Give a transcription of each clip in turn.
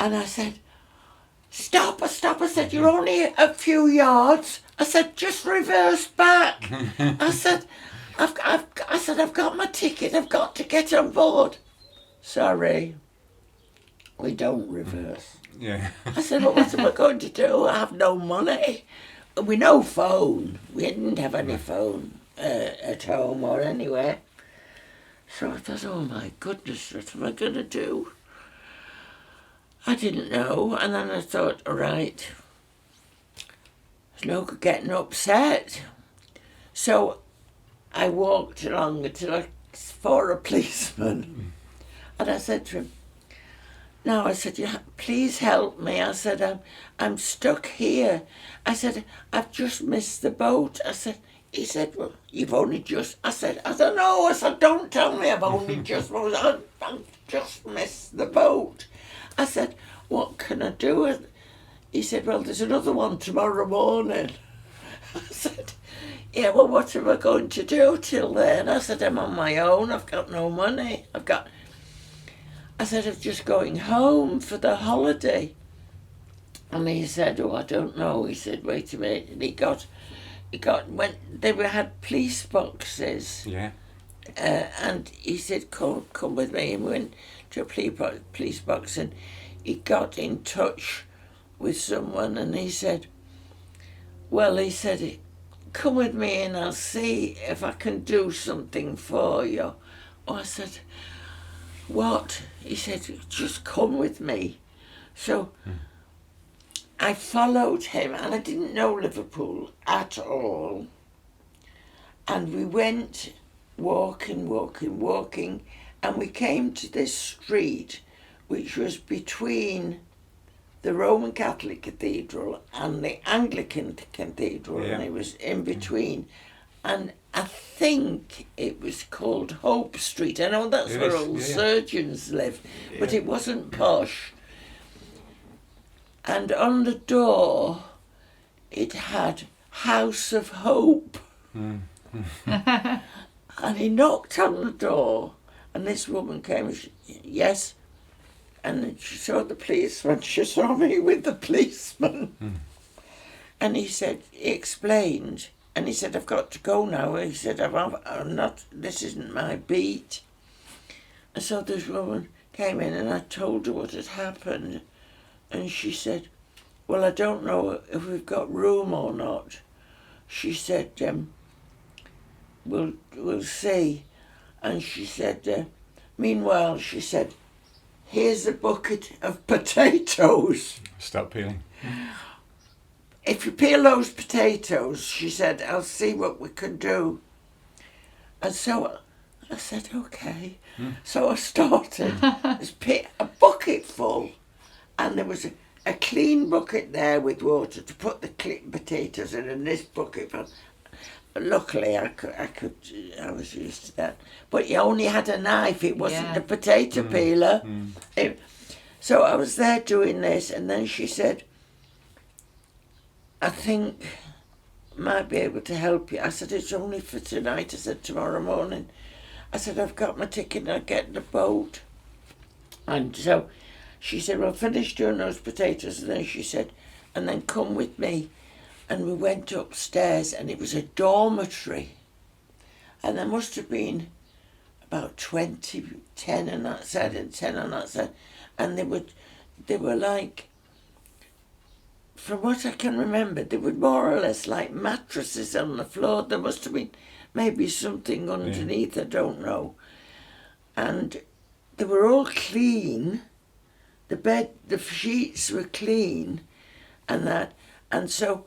And I said, stop. I said, you're only a few yards. I said, just reverse back. I said, I've got my ticket. I've got to get on board. Sorry, we don't reverse. Yeah. I said, well, what am I going to do? I have no money. We no phone. We didn't have any phone at home or anywhere. So I thought, oh my goodness, what am I going to do? I didn't know. And then I thought, all right, there's no good getting upset. So I walked along until I saw a policeman. And I said to him, no, I said, please help me. I said, I'm stuck here. I said, I've just missed the boat. He said, well, you've only just... I said, I don't know. I said, don't tell me I've only just... I've just missed the boat. I said, what can I do? He said, well, there's another one tomorrow morning. I said, yeah, well, what am I going to do till then? I said, I'm on my own. I've got no money. I said, I'm just going home for the holiday. And he said, oh, I don't know. He said, wait a minute. And they had police boxes. Yeah. And he said, come with me. And we went to a police box, and he got in touch with someone, and he said, come with me and I'll see if I can do something for you. Oh, I said, what? He said, just come with me. So I followed him, and I didn't know Liverpool at all. And we went walking, and we came to this street which was between the Roman Catholic Cathedral and the Anglican Cathedral, and it was in between. And I think it was called Hope Street. I know that's where all surgeons live, but it wasn't posh. And on the door, it had House of Hope. And he knocked on the door, and this woman came, and yes. And she saw the policeman. She saw me with the policeman. And he explained, and he said, I've got to go now. He said, I'm not, this isn't my beat. And so this woman came in, and I told her what had happened. And she said, well, I don't know if we've got room or not. She said, we'll see. And she said, meanwhile, she said, here's a bucket of potatoes. Stop peeling. If you peel those potatoes, she said, I'll see what we can do. And so I said, okay. So I started a bucket full, and there was a clean bucket there with water to put the potatoes in, and this bucket full. Luckily, I was used to that. But you only had a knife, it wasn't a potato peeler. So I was there doing this, and then she said, I think I might be able to help you. I said, it's only for tonight. I said, tomorrow morning. I said, I've got my ticket and I'll get the boat. And so she said, well, finish doing those potatoes. And then she said, and then come with me. And we went upstairs, and it was a dormitory. And there must have been about 10 on that side and 10 on that side. And they were like, from what I can remember, they were more or less like mattresses on the floor. There must have been maybe something underneath, I don't know. And they were all clean. The sheets were clean and that. And so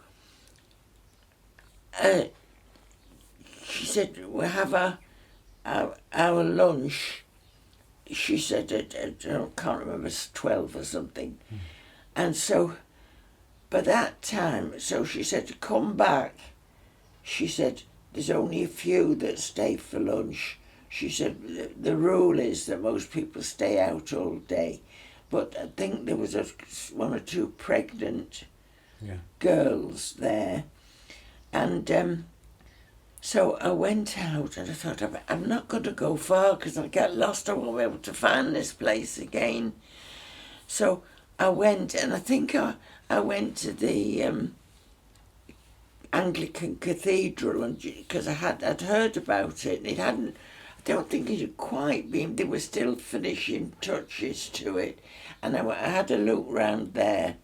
she said, we'll have our lunch. She said, I can't remember, it's 12 or something. And so by that time, so she said to come back. She said, there's only a few that stay for lunch. She said, the rule is that most people stay out all day. But I think there was one or two pregnant girls there. And so I went out, and I thought, I'm not going to go far because I'll get lost. I won't be able to find this place again. So I went, and I think I went to the Anglican Cathedral, and because I'd heard about it, and it hadn't. I don't think it had quite been. They were still finishing touches to it, and I had a look round there.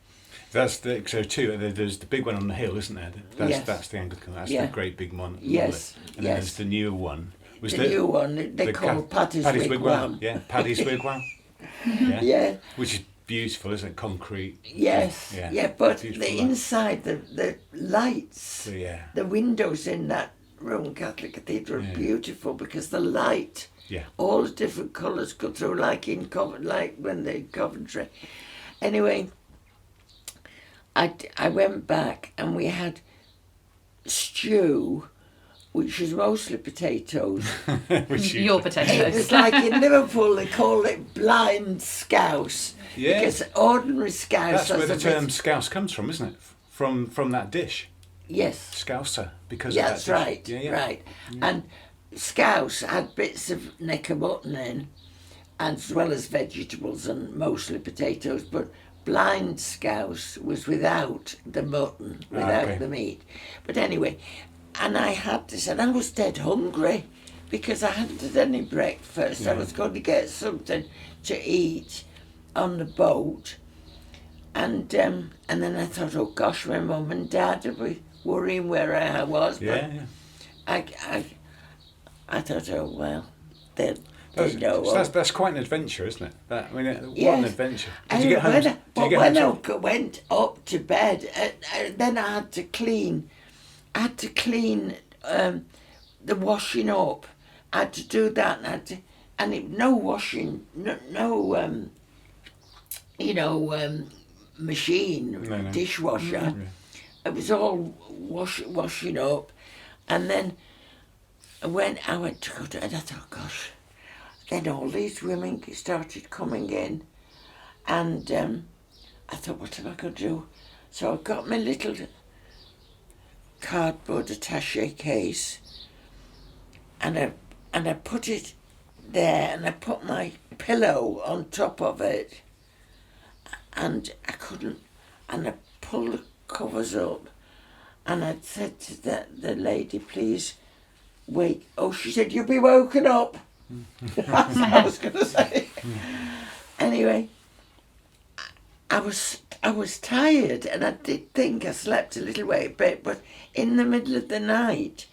There's the big one on the hill, isn't there? That's the Anglican. That's the great big one. Yes. And then there's the newer one. New one they call Paddy's Wigwam. Yeah, Paddy's Wigwam. Yeah. Which is beautiful, isn't it? Concrete. Yes. Yeah, but beautiful the inside, the lights, the windows in that Roman Catholic Cathedral are beautiful because the light, all the different colours go through, like when they Coventry. Anyway, I went back and we had stew, which was mostly potatoes. Your potatoes. It was like in Liverpool they call it blind scouse. Yeah. Because ordinary scouse... That's where the term scouse comes from, isn't it? From that dish. Yes. Scouser, because of that dish. Right, right. Yeah. And scouse had bits of neck of mutton in, as well as vegetables and mostly potatoes, but blind scouse was without the mutton, without the meat. But anyway, and I had this, and I was dead hungry because I hadn't had any breakfast. Yeah. I was going to get something to eat on the boat, and then I thought, oh gosh, my mum and dad would be worrying where I was. But I thought, oh well, they know. That's quite an adventure, isn't it? What an adventure! Did you get home? When I went up to bed, then I had to clean. The washing up. I had to do that, and no washing, no machine, dishwasher. Mm-hmm. It was all washing up, and then when I went to go to bed, I thought, gosh. Then all these women started coming in, and I thought, what am I going to do? So I got my little cardboard attaché case, and I put it there, and I put my pillow on top of it, and I couldn't, and I pulled the covers up, and I said to the lady, please wake. Oh, she said, you'll be woken up. That's what I was going to say. Anyway, I was tired, and I did think I slept a little bit, but in the middle of the night,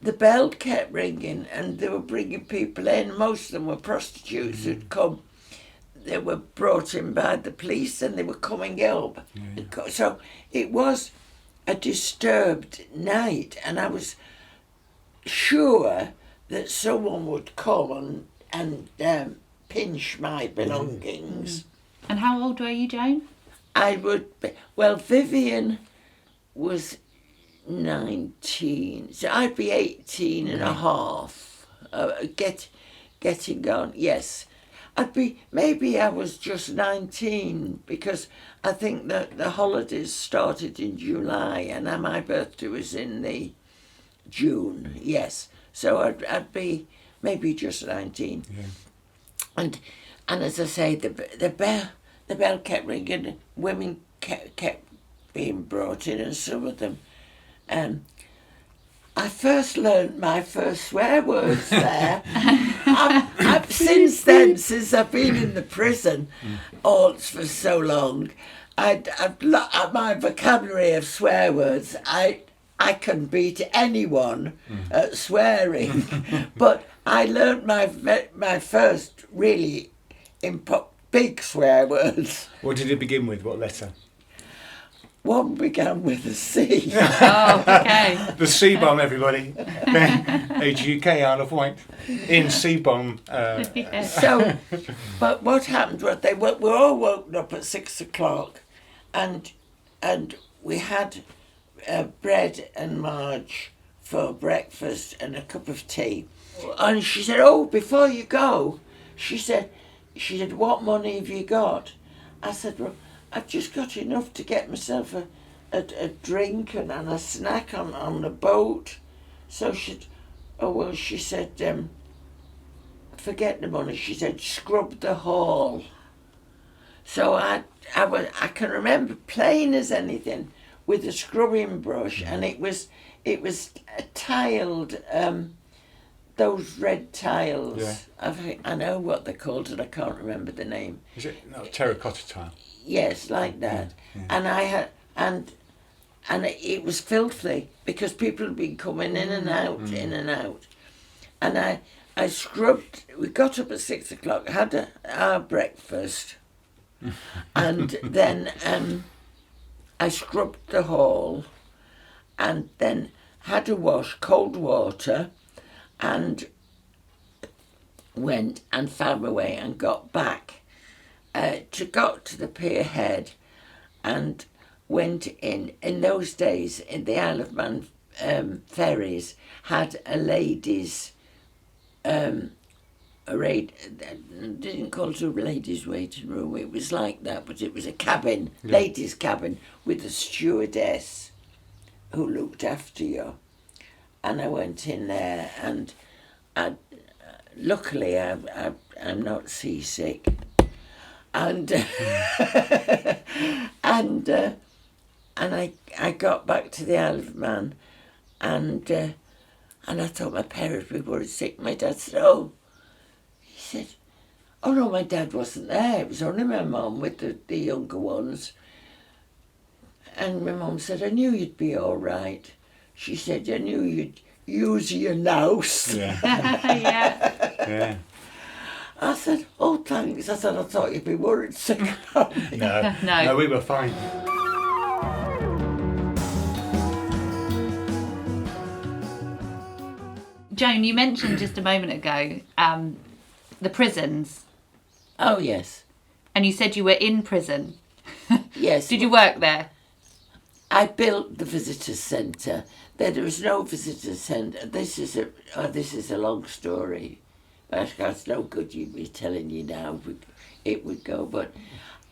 the bell kept ringing, and they were bringing people in. Most of them were prostitutes who'd come. They were brought in by the police, and they were coming up. Yeah. So it was a disturbed night, and I was sure that someone would come and pinch my belongings. And how old were you, Joan? I would be, well, Vivian was 19, so I'd be 18 and a half, getting on, yes. Maybe I was just 19, because I think that the holidays started in July, and my birthday was in the June, yes. So I'd be maybe just 19. Yeah. And as I say, the bell kept ringing, women kept being brought in, and some of them, I first learned my first swear words there. Since then, since I've been in the prison for so long, my vocabulary of swear words, I can beat anyone at swearing, but I learnt my first really big swear words. What did it begin with? What letter? One began with a C. Oh, okay. The C bomb, everybody. H-U-K out of white. In C bomb. So, but what happened was we were all woken up at 6 o'clock, and we had bread and marge for breakfast and a cup of tea. And she said, oh, before you go, she said, what money have you got? I said, well, I've just got enough to get myself a drink and a snack on the boat. So she said, forget the money. She said, scrub the hall. So I I can remember plain as anything with a scrubbing brush, and it was tiled. Those red tiles. Yeah. I know what they're called, and I can't remember the name. Is it not terracotta tile? Yes, like that. Yeah. And I had and it was filthy because people had been coming in and out, in and out. And I scrubbed. We got up at 6 o'clock, had our breakfast, and then I scrubbed the hall, and then had a wash, cold water, and went and found my way and got back. Got to the pier head and went in. In those days, in the Isle of Man ferries had a ladies' didn't call it a ladies' waiting room. It was like that, but it was a cabin, ladies' cabin, with a stewardess who looked after you. And I went in there, and luckily I'm not seasick, and and I got back to the Isle of Man, and I thought my parents were worried sick. My dad said, "Oh," he said, "Oh no, my dad wasn't there. It was only my mum with the younger ones." And my mum said, "I knew you'd be all right." She said, "I knew you'd use your nous." Yeah. Yeah. Yeah. I said, "Oh, thanks." I said, "I thought you'd be worried sick about me." No. No. No, we were fine. Joan, you mentioned just a moment ago the prisons, Oh, yes. and you said you were in prison. Yes. Did you work there? I built the visitor centre. There was no visitor centre. This is a long story. That's no good you'd be telling you now. It would go, but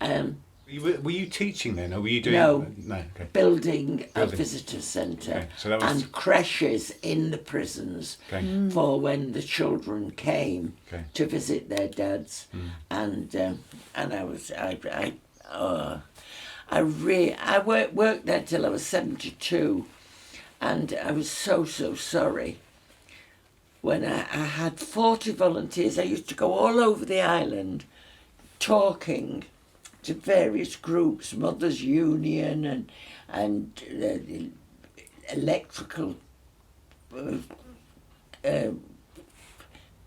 Were you teaching then, or were you doing? No. No. Okay. building a visitor centre Okay, so that was- and creches in the prisons Okay. for when the children came Okay. to visit their dads, and I worked there till I was 72, and I was so sorry. When I had 40 volunteers, I used to go all over the island talking to various groups, Mothers Union and electrical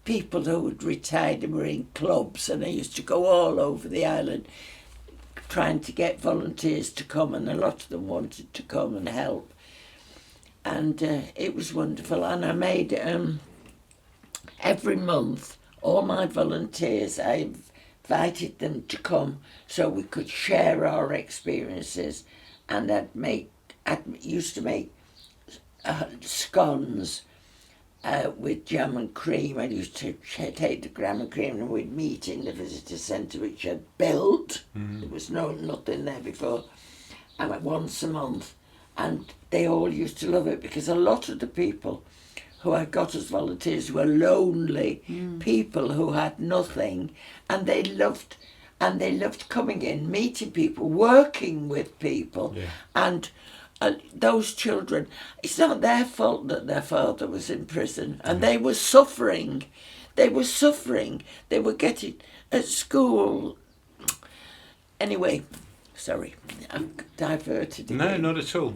people who had retired and were in clubs, and I used to go all over the island trying to get volunteers to come, and a lot of them wanted to come and help. And it was wonderful, and I made every month all my volunteers, I invited them to come so we could share our experiences, and I used to make scones with jam and cream. I used to take the jam and cream, and we'd meet in the visitor centre, which I'd built. There was nothing there before, and once a month, and they all used to love it because a lot of the people who I got as volunteers were lonely people who had nothing, and they loved coming in, meeting people, working with people, and those children, it's not their fault that their father was in prison, and they were suffering. They were getting at school. Anyway, sorry, I've diverted again. No, not at all.